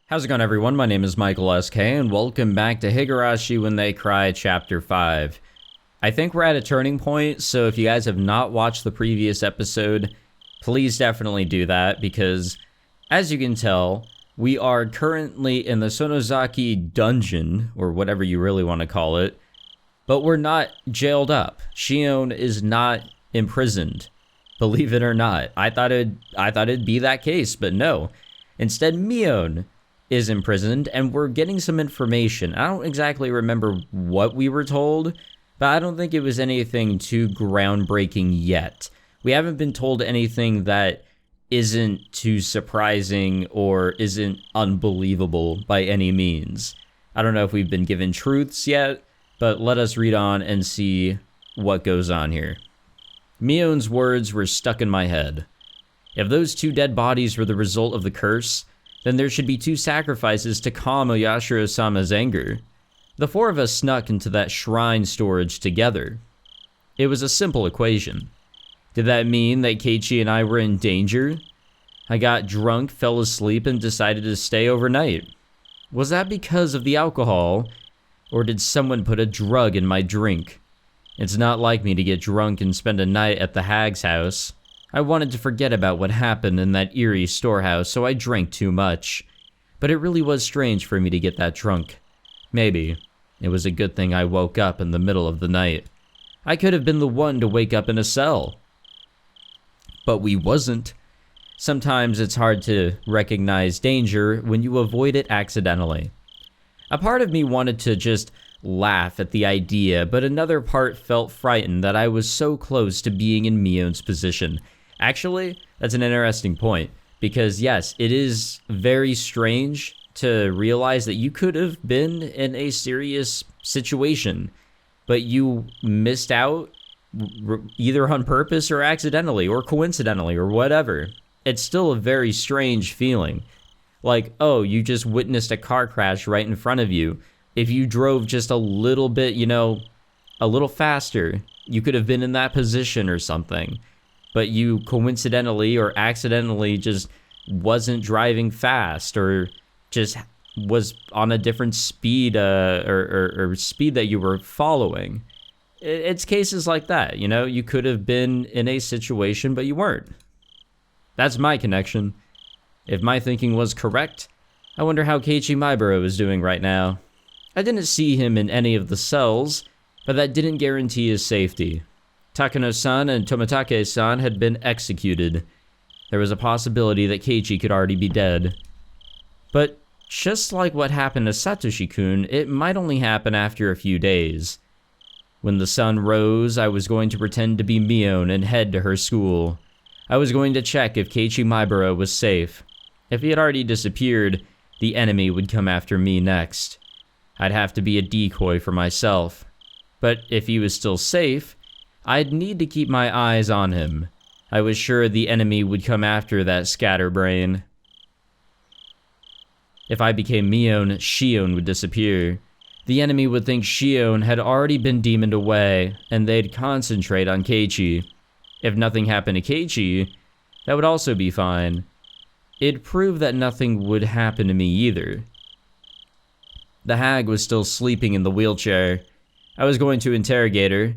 How's it going, everyone? My name is Michael SK, and welcome back to Higurashi When They Cry, Chapter 5. I think we're at a turning point, so if you guys have not watched the previous episode, please definitely do that, because, as you can tell, we are currently in the Sonozaki dungeon, or whatever you really want to call it, but we're not jailed up. Shion is not imprisoned, believe it or not. I thought it'd be that case, but no. Instead, Mion is imprisoned, and we're getting some information. I don't exactly remember what we were told, but I don't think it was anything too groundbreaking yet. We haven't been told anything that isn't too surprising or isn't unbelievable by any means. I don't know if we've been given truths yet, but let us read on and see what goes on here. Mion's words were stuck in my head. If those two dead bodies were the result of the curse, then there should be two sacrifices to calm Oyashiro-sama's anger. The four of us snuck into that shrine storage together. It was a simple equation. Did that mean that Keiichi and I were in danger? I got drunk, fell asleep, and decided to stay overnight. Was that because of the alcohol, or did someone put a drug in my drink? It's not like me to get drunk and spend a night at the hag's house. I wanted to forget about what happened in that eerie storehouse, so I drank too much. But it really was strange for me to get that drunk. Maybe it was a good thing I woke up in the middle of the night. I could have been the one to wake up in a cell. But we wasn't. Sometimes it's hard to recognize danger when you avoid it accidentally. A part of me wanted to just laugh at the idea, but another part felt frightened that I was so close to being in Mion's position. Actually, that's an interesting point, because yes, it is very strange to realize that you could have been in a serious situation, but you missed out either on purpose or accidentally or coincidentally or whatever. It's still a very strange feeling. Like, oh, you just witnessed a car crash right in front of you. If you drove just a little bit, a little faster, you could have been in that position or something. But you coincidentally or accidentally just wasn't driving fast, or just was on a different speed or speed that you were following. It's cases like that, you could have been in a situation, but you weren't. That's my connection. If my thinking was correct, I wonder how Keiichi Maiburo is doing right now. I didn't see him in any of the cells, but that didn't guarantee his safety. Takano-san and Tomitake-san had been executed. There was a possibility that Keiichi could already be dead. But just like what happened to Satoshi-kun, it might only happen after a few days. When the sun rose, I was going to pretend to be Mion and head to her school. I was going to check if Keiichi Maiburo was safe. If he had already disappeared, the enemy would come after me next. I'd have to be a decoy for myself. But if he was still safe, I'd need to keep my eyes on him. I was sure the enemy would come after that scatterbrain. If I became Mion, Shion would disappear. The enemy would think Shion had already been demoned away, and they'd concentrate on Keiichi. If nothing happened to Keiichi, that would also be fine. It'd prove that nothing would happen to me either. The hag was still sleeping in the wheelchair. I was going to interrogate her,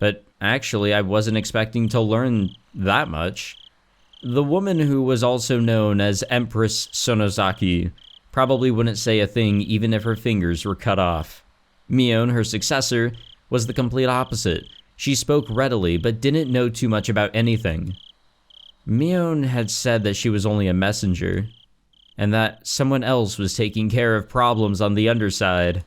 but actually I wasn't expecting to learn that much. The woman, who was also known as Empress Sonozaki, probably wouldn't say a thing even if her fingers were cut off. Mion, her successor, was the complete opposite. She spoke readily, but didn't know too much about anything. Mion had said that she was only a messenger, and that someone else was taking care of problems on the underside.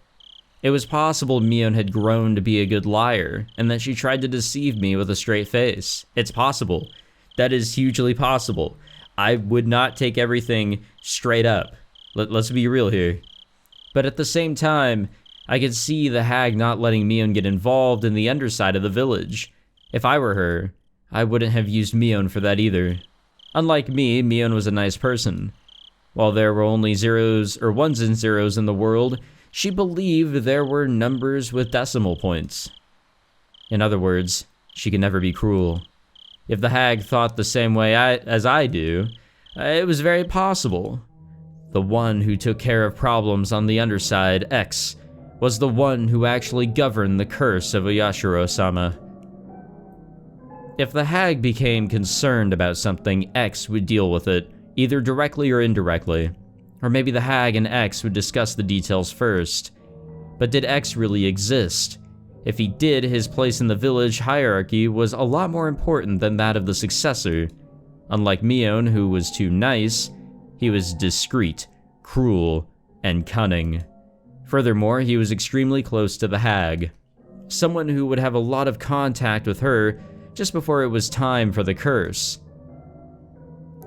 It was possible Mion had grown to be a good liar, and that she tried to deceive me with a straight face. It's possible. That is hugely possible. I would not take everything straight up. Let's be real here. But at the same time, I could see the hag not letting Mion get involved in the underside of the village. If I were her, I wouldn't have used Mion for that either. Unlike me, Mion was a nice person. While there were only zeros or ones and zeros in the world, she believed there were numbers with decimal points. In other words, she could never be cruel. If the hag thought the same way as I do, it was very possible. the one who took care of problems on the underside, X, was the one who actually governed the curse of Oyashiro-sama. If the hag became concerned about something, X would deal with it, either directly or indirectly. Or maybe the hag and X would discuss the details first. But did X really exist? If he did, his place in the village hierarchy was a lot more important than that of the successor. Unlike Mion, who was too nice, he was discreet, cruel, and cunning. Furthermore, he was extremely close to the hag. Someone who would have a lot of contact with her just before it was time for the curse.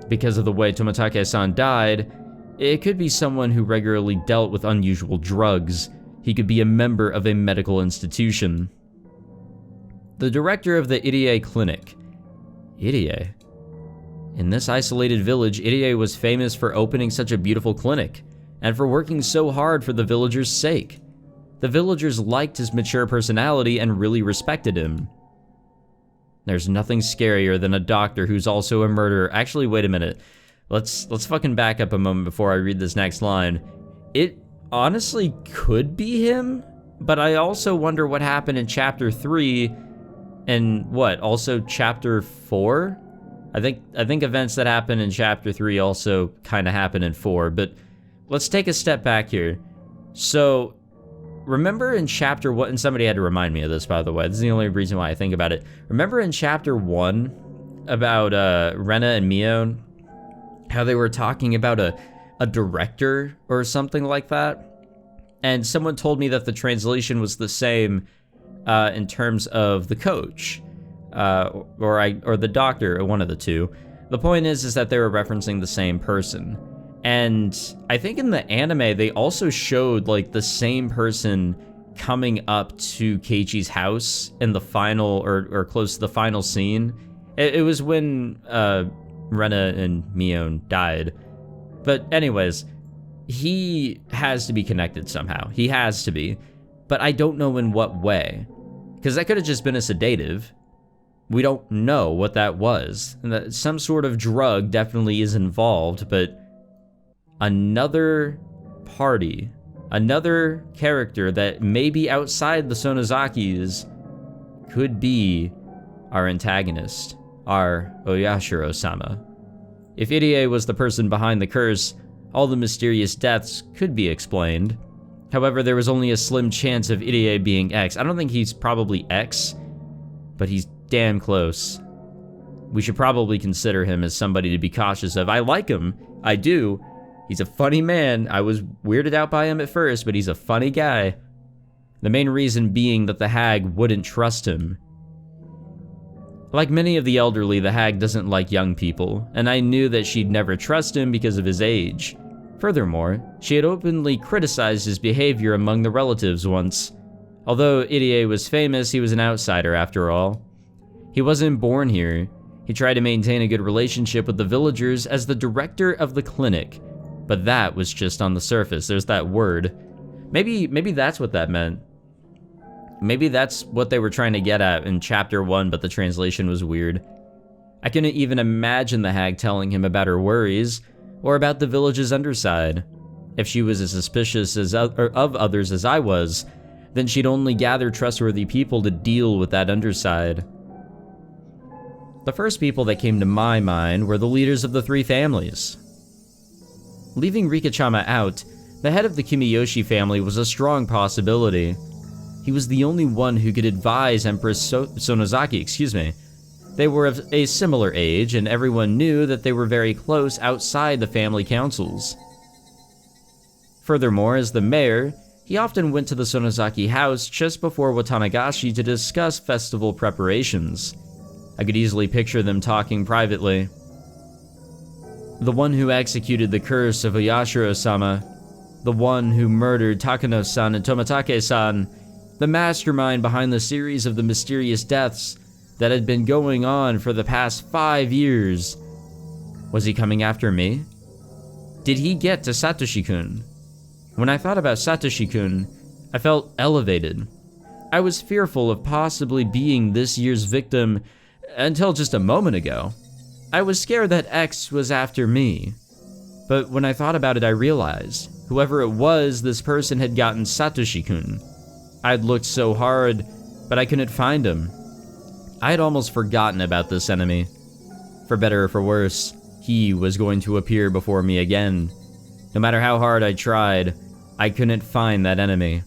Because of the way Tomitake-san died, it could be someone who regularly dealt with unusual drugs. He could be a member of a medical institution. The director of the Irie Clinic. Irie? In this isolated village, Irie was famous for opening such a beautiful clinic, and for working so hard for the villagers' sake. The villagers liked his mature personality and really respected him. There's nothing scarier than a doctor who's also a murderer. Actually, wait a minute. Let's fucking back up a moment before I read this next line. It honestly could be him, but I also wonder what happened in chapter 3 and also chapter 4? I think events that happen in chapter 3 also kind of happen in 4, but let's take a step back here. So, remember in chapter 1, and somebody had to remind me of this, by the way. This is the only reason why I think about it. Remember in chapter 1 about Rena and Mion, how they were talking about a director or something like that? And someone told me that the translation was the same in terms of the coach, or the doctor, or one of the two. The point is that they were referencing the same person. And I think in the anime, they also showed like the same person coming up to Keiichi's house in the final, or close to the final scene. It was when Rena and Mion died. But anyways, he has to be connected somehow. He has to be. But I don't know in what way. Because that could have just been a sedative. We don't know what that was. And that some sort of drug definitely is involved, but another party, another character that may be outside the Sonozakis could be our antagonist, our Oyashiro-sama. If Irie was the person behind the curse, all the mysterious deaths could be explained. However, there was only a slim chance of Irie being X. I don't think he's probably X, but he's damn close. We should probably consider him as somebody to be cautious of. I like him, I do. He's a funny man. I was weirded out by him at first, but he's a funny guy. The main reason being that the hag wouldn't trust him. Like many of the elderly, the hag doesn't like young people, and I knew that she'd never trust him because of his age. Furthermore, she had openly criticized his behavior among the relatives once. Although Irie was famous, he was an outsider after all. He wasn't born here. He tried to maintain a good relationship with the villagers as the director of the clinic, but that was just on the surface. There's that word. Maybe that's what that meant. Maybe that's what they were trying to get at in chapter 1, but the translation was weird. I couldn't even imagine the hag telling him about her worries, or about the village's underside. If she was as suspicious of others as I was, then she'd only gather trustworthy people to deal with that underside. The first people that came to my mind were the leaders of the 3 families. Leaving Rikachama out, the head of the Kimiyoshi family was a strong possibility. He was the only one who could advise Empress Sonozaki, They were of a similar age, and everyone knew that they were very close outside the family councils. Furthermore, as the mayor, he often went to the Sonozaki house just before Watanagashi to discuss festival preparations. I could easily picture them talking privately. The one who executed the curse of Oyashiro-sama, the one who murdered Takano-san and Tomitake-san, the mastermind behind the series of the mysterious deaths that had been going on for the past 5 years. Was he coming after me? Did he get to Satoshi-kun? When I thought about Satoshi-kun, I felt elevated. I was fearful of possibly being this year's victim until just a moment ago. I was scared that X was after me. But when I thought about it, I realized, whoever it was, this person had gotten Satoshi-kun. I'd looked so hard, but I couldn't find him. I had almost forgotten about this enemy. For better or for worse, he was going to appear before me again. No matter how hard I tried, I couldn't find that enemy.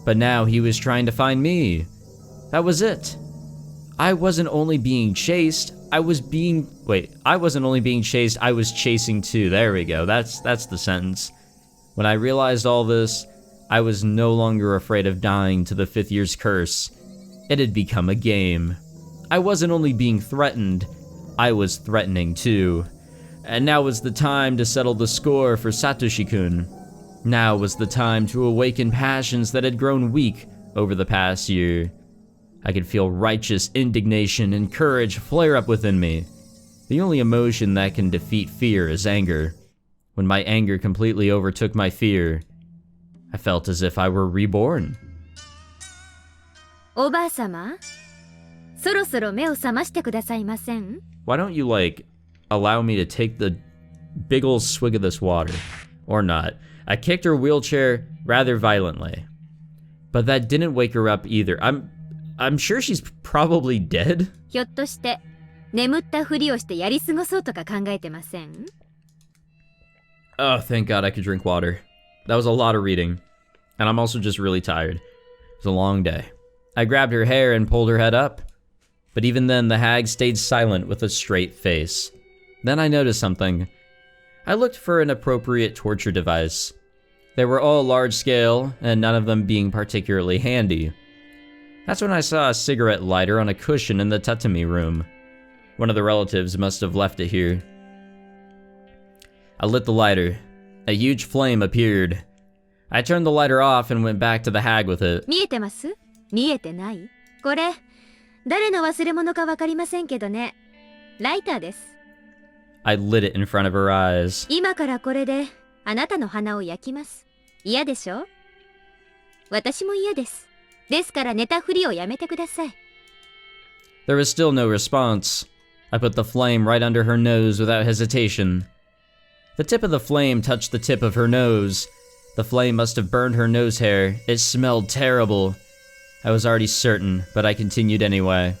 But now he was trying to find me. That was it. I wasn't only being chased, I was chasing too. There we go, that's the sentence. When I realized all this, I was no longer afraid of dying to the 5th year's curse. It had become a game. I wasn't only being threatened, I was threatening too. And now was the time to settle the score for Satoshi-kun. Now was the time to awaken passions that had grown weak over the past year. I could feel righteous indignation and courage flare up within me. The only emotion that can defeat fear is anger. When my anger completely overtook my fear, I felt as if I were reborn. おばあさま、そろそろ目を覚ましてくださいません? Why don't you, allow me to take the big ol' swig of this water? Or not. I kicked her wheelchair rather violently. But that didn't wake her up either. I'm sure she's probably dead. ひょっとして眠ったふりをしてやり過ごそうとか考えてません? Oh, thank God I could drink water. That was a lot of reading. And I'm also just really tired. It was a long day. I grabbed her hair and pulled her head up. But even then, the hag stayed silent with a straight face. Then I noticed something. I looked for an appropriate torture device. They were all large scale, and none of them being particularly handy. That's when I saw a cigarette lighter on a cushion in the tatami room. One of the relatives must have left it here. I lit the lighter. A huge flame appeared. I turned the lighter off and went back to the hag with it. 見えてます?見えてない?これ、誰の忘れ物かわかりませんけどね。ライターです。I lit it in front of her eyes. 今からこれであなたの鼻を焼きます。嫌でしょ?私も嫌です。ですから寝たふりをやめてください。There was still no response. I put the flame right under her nose without hesitation. The tip of the flame touched the tip of her nose. The flame must have burned her nose hair. It smelled terrible. I was already certain, but I continued anyway.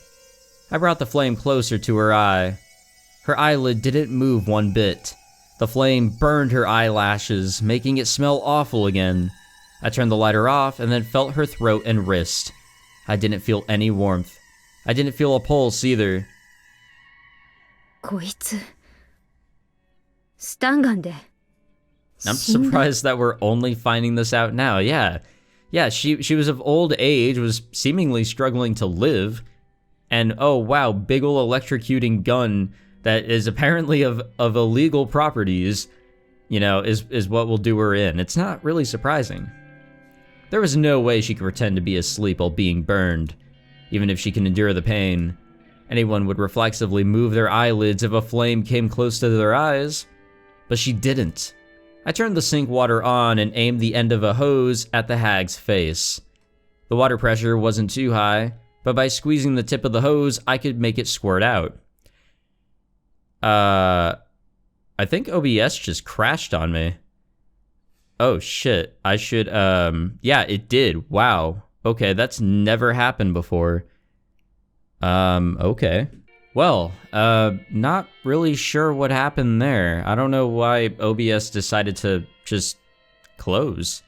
I brought the flame closer to her eye. Her eyelid didn't move one bit. The flame burned her eyelashes, making it smell awful again. I turned the lighter off and then felt her throat and wrist. I didn't feel any warmth. I didn't feel a pulse either. こいつ、スタンガンで。I'm surprised that we're only finding this out now. Yeah, she was of old age, was seemingly struggling to live. And oh wow, big ol' electrocuting gun that is apparently of illegal properties, is what will do her in. It's not really surprising. There was no way she could pretend to be asleep while being burned, even if she can endure the pain. Anyone would reflexively move their eyelids if a flame came close to their eyes, but she didn't. I turned the sink water on and aimed the end of a hose at the hag's face. The water pressure wasn't too high, but by squeezing the tip of the hose, I could make it squirt out. I think OBS just crashed on me. Oh shit, I should, yeah, it did. Wow. Okay, that's never happened before. Okay. Well, not really sure what happened there. I don't know why OBS decided to just close.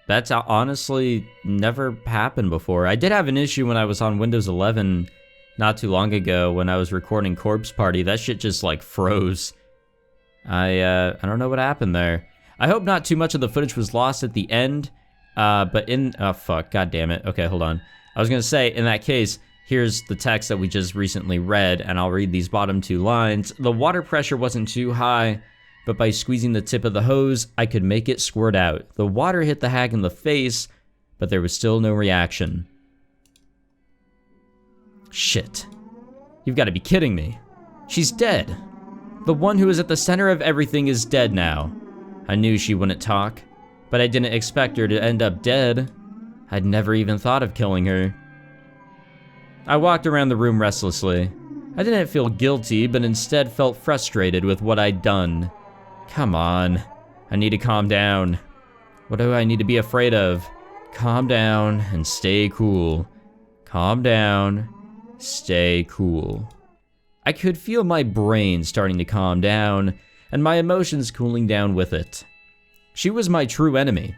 That's honestly never happened before. I did have an issue when I was on Windows 11 not too long ago when I was recording Corpse Party. That shit just froze. I don't know what happened there. I hope not too much of the footage was lost at the end, but oh fuck, god damn it. Okay, hold on. I was gonna say, in that case, here's the text that we just recently read, and I'll read these bottom 2 lines. The water pressure wasn't too high, but by squeezing the tip of the hose, I could make it squirt out. The water hit the hag in the face, but there was still no reaction. Shit. You've got to be kidding me. She's dead. The one who is at the center of everything is dead now. I knew she wouldn't talk, but I didn't expect her to end up dead. I'd never even thought of killing her. I walked around the room restlessly. I didn't feel guilty, but instead felt frustrated with what I'd done. Come on. I need to calm down. What do I need to be afraid of? Calm down and stay cool. Calm down, stay cool. I could feel my brain starting to calm down, and my emotions cooling down with it. She was my true enemy.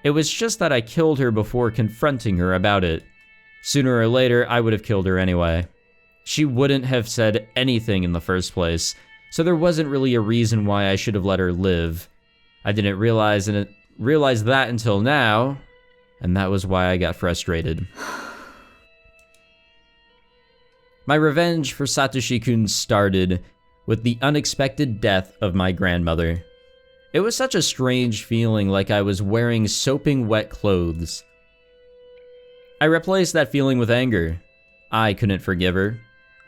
It was just that I killed her before confronting her about it. Sooner or later, I would have killed her anyway. She wouldn't have said anything in the first place, so there wasn't really a reason why I should have let her live. I didn't realize that until now, and that was why I got frustrated. My revenge for Satoshi-kun started with the unexpected death of my grandmother. It was such a strange feeling, like I was wearing soaping wet clothes. I replaced that feeling with anger. I couldn't forgive her.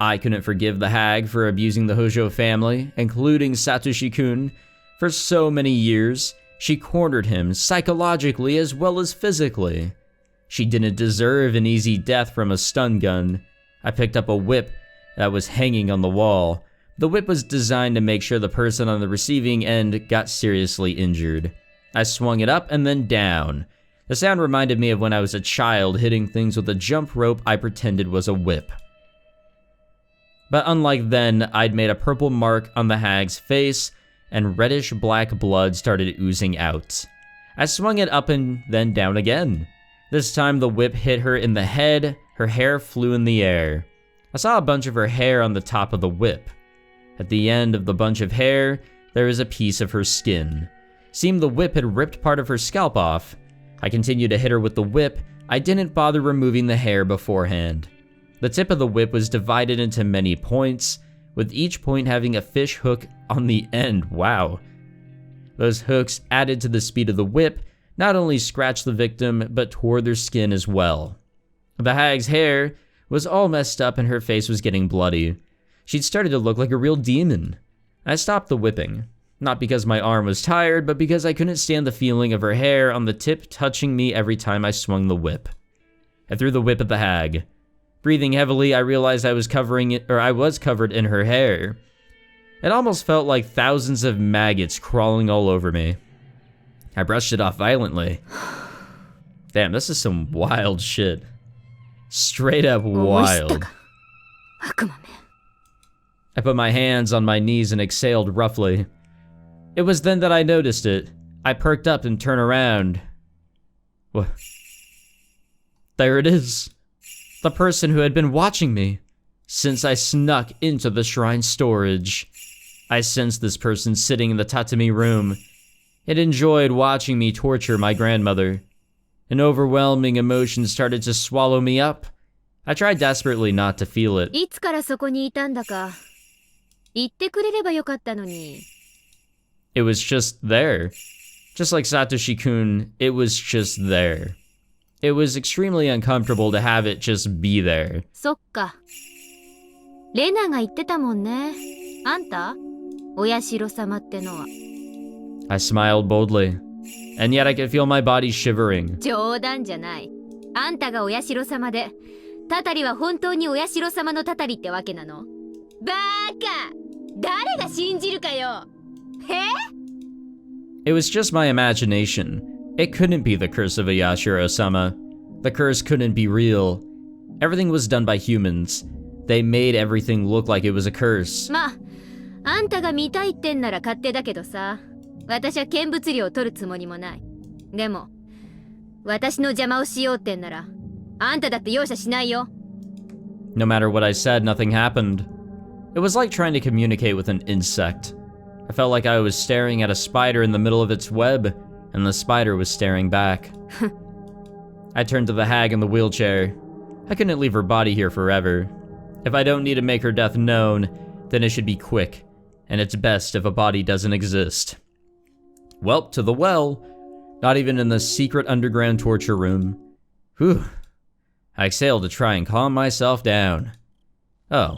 I couldn't forgive the hag for abusing the Hojo family, including Satoshi-kun. For so many years, she cornered him psychologically as well as physically. She didn't deserve an easy death from a stun gun. I picked up a whip that was hanging on the wall. The whip was designed to make sure the person on the receiving end got seriously injured. I swung it up and then down. The sound reminded me of when I was a child hitting things with a jump rope I pretended was a whip. But unlike then, I'd made a purple mark on the hag's face, and reddish black blood started oozing out. I swung it up and then down again. This time the whip hit her in the head, her hair flew in the air. I saw a bunch of her hair on the top of the whip. At the end of the bunch of hair, there was a piece of her skin. Seemed the whip had ripped part of her scalp off. I continued to hit her with the whip. I didn't bother removing the hair beforehand. The tip of the whip was divided into many points, with each point having a fish hook on the end. Wow. Those hooks, added to the speed of the whip, not only scratched the victim, but tore their skin as well. The hag's hair was all messed up and her face was getting bloody. She'd started to look like a real demon. I stopped the whipping, not because my arm was tired, but because I couldn't stand the feeling of her hair on the tip touching me every time I swung the whip. I threw the whip at the hag. Breathing heavily, I realized I was covered in her hair. It almost felt like thousands of maggots crawling all over me. I brushed it off violently. Damn, this is some wild shit. Straight up wild. I put my hands on my knees and exhaled roughly. It was then that I noticed it. I perked up and turned around. What? There it is. The person who had been watching me since I snuck into the shrine storage. I sensed this person sitting in the tatami room. It enjoyed watching me torture my grandmother. An overwhelming emotion started to swallow me up. I tried desperately not to feel it. It was just there. Just like Satoshi-kun, it was just there. It was extremely uncomfortable to have it just be there. I smiled boldly, and yet I could feel my body shivering. It was just my imagination. It couldn't be the curse of Yashiro-sama. The curse couldn't be real. Everything was done by humans. They made everything look like it was a curse. No matter what I said, nothing happened. It was like trying to communicate with an insect. I felt like I was staring at a spider in the middle of its web, and the spider was staring back. I turned to the hag in the wheelchair. I couldn't leave her body here forever. If I don't need to make her death known, then it should be quick, and it's best if a body doesn't exist. Welp, to the well. Not even in the secret underground torture room. Whew. I exhaled to try and calm myself down. Oh,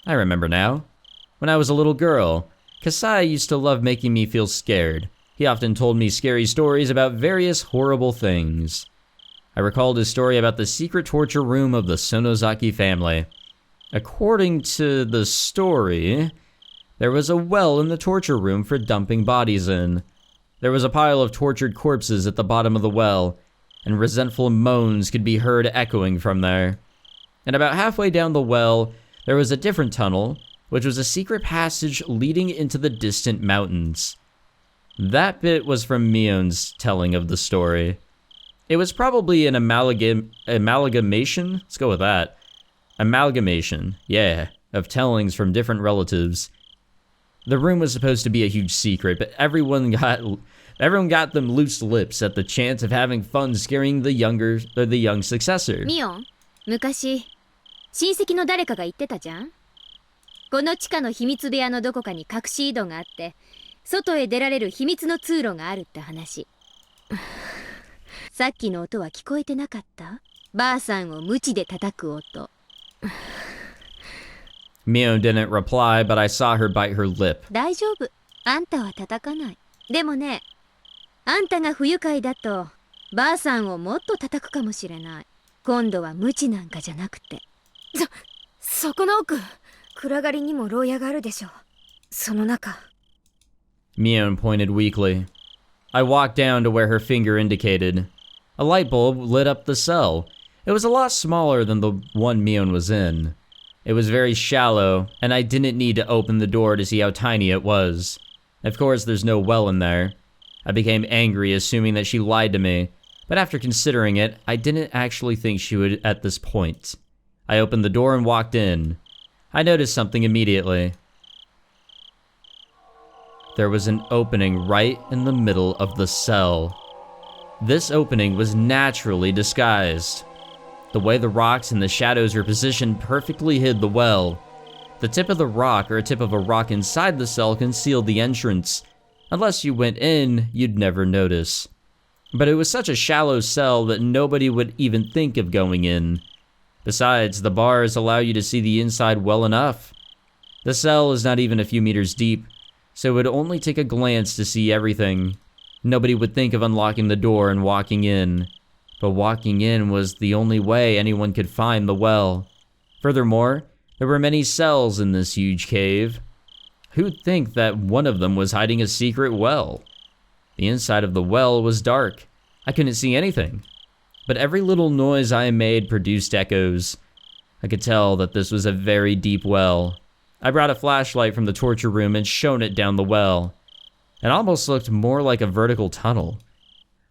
I remember now. When I was a little girl, Kasai used to love making me feel scared. He often told me scary stories about various horrible things. I recalled his story about the secret torture room of the Sonozaki family. According to the story, There was a well in the torture room for dumping bodies in. There was a pile of tortured corpses at the bottom of the well, and resentful moans could be heard echoing from there. And about halfway down the well, there was a different tunnel, which was a secret passage leading into the distant mountains. That bit was from Mion's telling of the story. It was probably an amalgamation? Let's go with that. Amalgamation, yeah, of tellings from different relatives. The room was supposed to be a huge secret, but everyone got them loose lips at the chance of having fun scaring the young successor. ミオン、昔親戚の誰かが言ってたじゃん。この地下の秘密部屋のどこかに隠し井戸があって、外へ出られる秘密の通路があるって話。さっきの音は聞こえてなかった？ばあさんを鞭で叩く音。Mio didn't reply, but I saw her bite her lip. 大丈夫。あんたは叩かない。でもね、あんたが不愉快だと、ばあさんをもっと叩くかもしれない。今度は鞭なんかじゃなくて。そこの奥、暗がりにも牢屋があるでしょう。その中。Mio pointed weakly. I walked down to where her finger indicated. A light bulb lit up the cell. It was a lot smaller than the one Mion was in. It was very shallow, and I didn't need to open the door to see how tiny it was. Of course, there's no well in there. I became angry, assuming that she lied to me, but after considering it, I didn't actually think she would at this point. I opened the door and walked in. I noticed something immediately. There was an opening right in the middle of the cell. This opening was naturally disguised. The way the rocks and the shadows were positioned perfectly hid the well. The tip of the rock or a tip of a rock inside the cell concealed the entrance. Unless you went in, you'd never notice. But it was such a shallow cell that nobody would even think of going in. Besides, the bars allow you to see the inside well enough. The cell is not even a few meters deep, so it would only take a glance to see everything. Nobody would think of unlocking the door and walking in. But walking in was the only way anyone could find the well. Furthermore, there were many cells in this huge cave. Who'd think that one of them was hiding a secret well? The inside of the well was dark. I couldn't see anything. But every little noise I made produced echoes. I could tell that this was a very deep well. I brought a flashlight from the torture room and shone it down the well. It almost looked more like a vertical tunnel.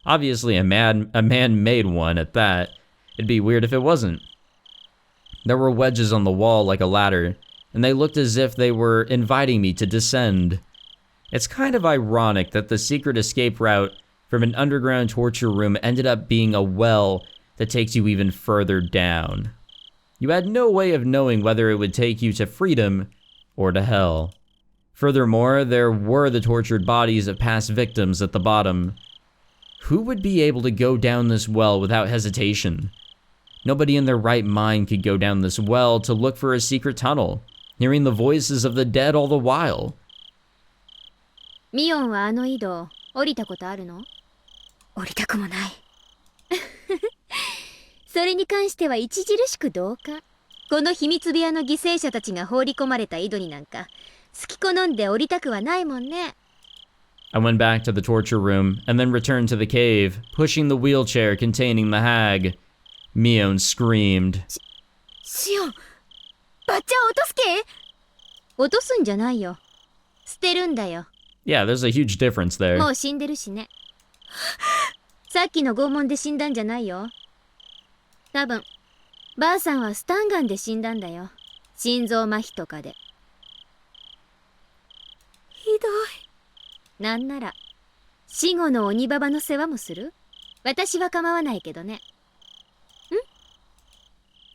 Obviously a man-made one at that. It'd be weird if it wasn't. There were wedges on the wall like a ladder, and they looked as if they were inviting me to descend. It's kind of ironic that the secret escape route from an underground torture room ended up being a well that takes you even further down. You had no way of knowing whether it would take you to freedom or to hell. Furthermore, there were the tortured bodies of past victims at the bottom. Who would be able to go down this well without hesitation? Nobody in their right mind could go down this well to look for a secret tunnel, hearing the voices of the dead all the while. ミオンはあの井戸降りたことあるの？降りたくもない。それに関しては著しく同感。この秘密部屋の犠牲者たちが放り込まれた井戸になんか好き好んで降りたくはないもんね。I went back to the torture room and then returned to the cave, pushing the wheelchair containing the hag. Mion screamed. シオン、バッチャー落とすけ？落とすんじゃないよ。捨てるんだよ。Yeah, there's a huge difference there. もう死んでるしね。さっきの拷問で死んだんじゃないよ。多分、ばあさんはスタンガンで死んだんだよ。心臓麻痺とかで。ひどい。なんなら、死後の鬼ババの世話もする？私は構わないけどね。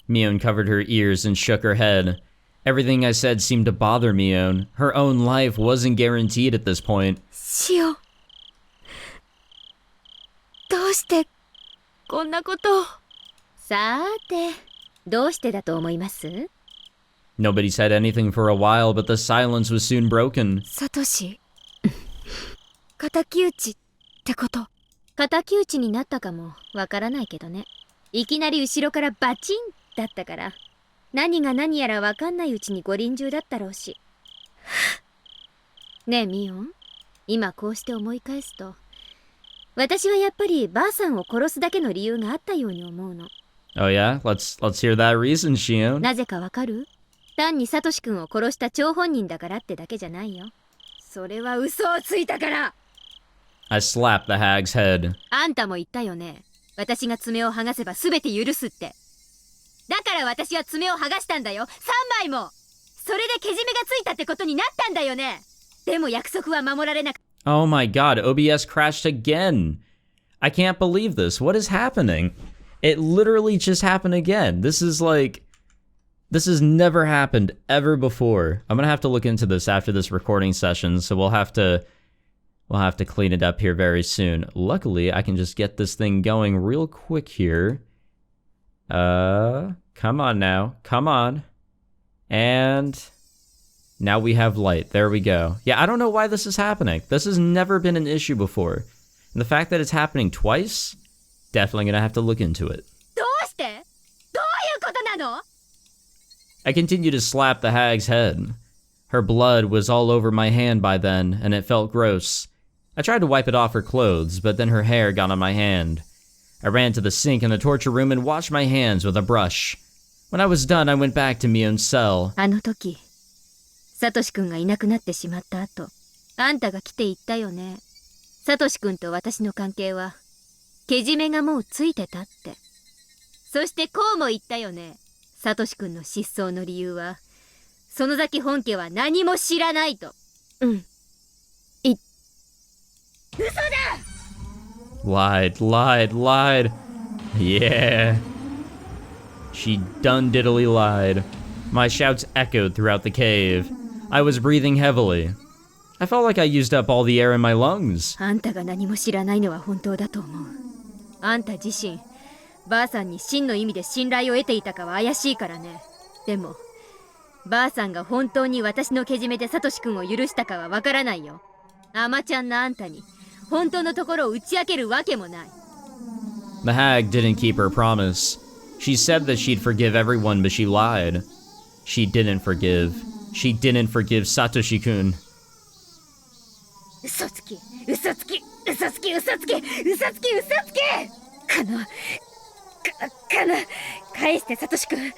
Mion covered her ears and shook her head. Everything I said seemed to bother Mion. Her own life wasn't guaranteed at this point. シオン、どうしてこんなことを？さーて、どうしてだと思います？ Nobody said anything for a while, but the silence was soon broken. サトシ、敵討ちってこと？敵討ちになったかもわからないけどね。いきなり後ろからバチンだったから、何が何やらわかんないうちにご臨終だったろうし。ねえミオン、今こうして思い返すと、私はやっぱりばあさんを殺すだけの理由があったように思うの。Oh yeah? Let's hear that reason, Shion. なぜかわかる？単にサトシ君を殺した張本人だからってだけじゃないよ。それは嘘をついたから。I slapped the hag's head. あんたも言ったよね。私が爪を剥がせば全て許すって。だから私は爪を剥がしたんだよ。3枚も。それでけじめがついたってことになったんだよね。でも約束は守られなく。Oh my god, OBS crashed again. I can't believe this. What is happening? It literally just happened again. This has never happened ever before. I'm gonna have to look into this after this recording session, so we'll have to clean it up here very soon. Luckily, I can just get this thing going real quick here. Come on now. Come on. And now we have light. There we go. Yeah, I don't know why this is happening. This has never been an issue before. And the fact that it's happening twice, definitely gonna have to look into it. どうして？どういうことなの？ I continued to slap the hag's head. Her blood was all over my hand by then, and it felt gross. I tried to wipe it off her clothes, but then her hair got on my hand. I ran to the sink in the torture room and washed my hands with a brush. When I was done, I went back to Mion's cell. あの時、サトシ君がいなくなってしまった後、あんたが来て言ったよね。サトシ君と私の関係は、けじめがもうついてたって。そしてこうも言ったよね。サトシ君の失踪の理由は、園崎本家は何も知らないと。うん。嘘だ！ Lied. Yeah. She done diddly lied. My shouts echoed throughout the cave. I was breathing heavily. I felt like I used up all the air in my lungs. あんたが何も知らないのは本当だと思う。あんた自身、ばあさんに真の意味で信頼を得ていたかは怪しいからね。でも、ばあさんが本当に私のけじめでサトシ君を許したかはわからないよ。アマちゃんのあんたに、本当のところを打ち明けるわけもない。The hag didn't keep her promise. She said that she'd forgive everyone, but she lied. She didn't forgive. She didn't forgive Satoshi-kun. 嘘つき、嘘つき、嘘つき、嘘つき、嘘つき、嘘つき。返してサトシ君。返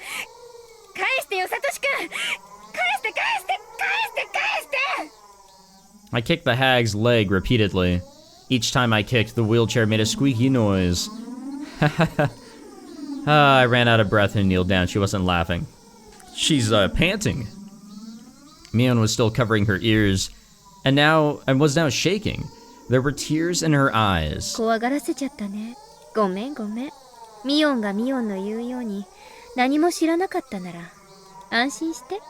してよサトシ君。返して。I kicked the hag's leg repeatedly. Each time I kicked, the wheelchair made a squeaky noise. I ran out of breath and kneeled down. She wasn't laughing. She's panting. Mion was still covering her ears, and was now shaking. There were tears in her eyes. 怖がらせちゃったね。ごめん。ミオンがミオンの言うように何も知らなかったなら安心して。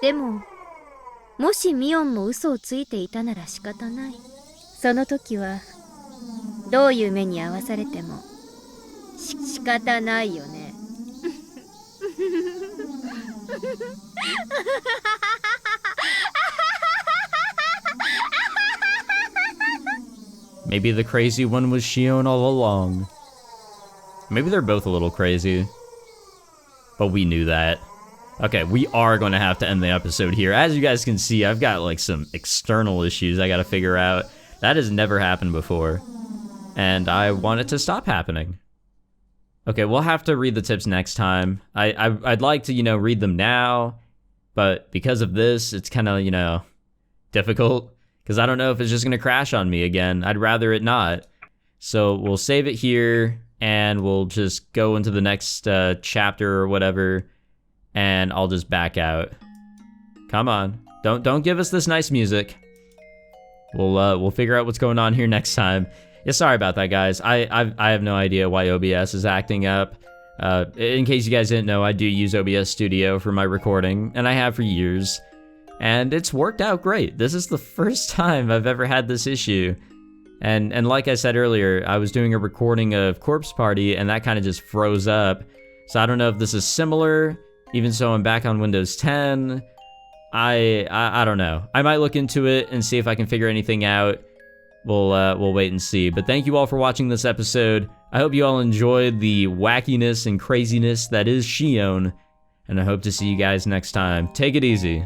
でも、もしミオンも嘘をついていたなら仕方ない。その時はどういう目に遭わされても仕方ないよね。Maybe the crazy one was Shion all along. Maybe they're both a little crazy. But we knew that. Okay, we are going to have to end the episode here. As you guys can see, I've got like some external issues I got to figure out. That has never happened before. And I want it to stop happening. Okay, we'll have to read the tips next time. I'd like to, read them now. But because of this, it's kind of, difficult. Because I don't know if it's just going to crash on me again. I'd rather it not. So we'll save it here. And we'll just go into the next chapter or whatever. And I'll just back out. Come on. Don't give us this nice music. We'll figure out what's going on here next time. Yeah, sorry about that, guys. I have no idea why OBS is acting up. In case you guys didn't know, I do use OBS Studio for my recording, and I have for years. And it's worked out great. This is the first time I've ever had this issue. And like I said earlier, I was doing a recording of Corpse Party, and that kind of just froze up. So I don't know if this is similar. Even so, I'm back on Windows 10. I don't know. I might look into it and see if I can figure anything out. We'll wait and see. But thank you all for watching this episode. I hope you all enjoyed the wackiness and craziness that is Shion. And I hope to see you guys next time. Take it easy.